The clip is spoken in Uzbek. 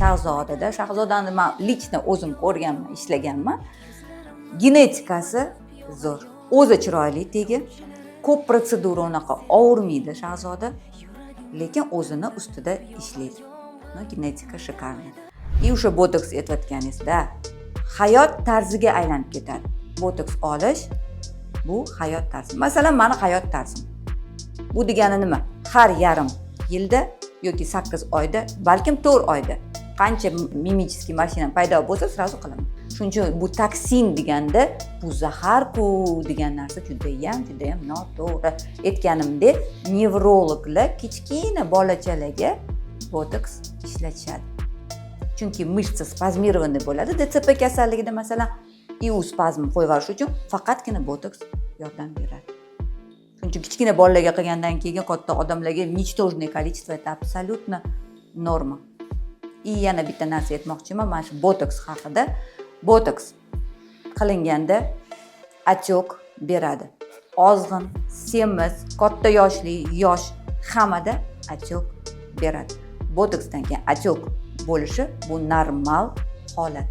Shahzodani men lichno o'zim ko'rganman, ishlaganman. Genetikasi zo'r. O'zi chiroyli tegi. Ko'p protsedura unaqa og'irmaydi Shahzoda, lekin o'zini ustida ishlaydi. Genetika shikarli. И o'sha botoks etayotganingizda hayot tarziga aylanib ketadi. Botoks olish bu hayot tarzi. Masalan, meni hayot tarzim. Bu degani nima? Har yarim yilda yoki 8 oyda, balkim 4 oyda qancha mimichеский mashina paydo bo'lsa, sразу qilaman. Shuning uchun bu toksin deganda bu zahar-ku degan narsa judayam noto'g'ri. Aytganimdek, nevrologlar kichkina bolachalarga botoks ishlatishadi. Chunki mishsa spazmirovanный bo'ladi. DTP kasalligida masalan, EU spazm qo'yverish uchun faqatgina botoks yordam beradi. Shuning uchun kichkina bolalarga qilgandan keyin katta odamlarga ничтожное количество это абсолютно norma. И yana bitta narsa aytmoqchiman, mana shu botoks haqida. Botoks qilinganda отек beradi. Ozg'in, semiz, katta yoshli, yosh hammada отек beradi. Botoksdan keyin отек bo'lishi bu normal holat.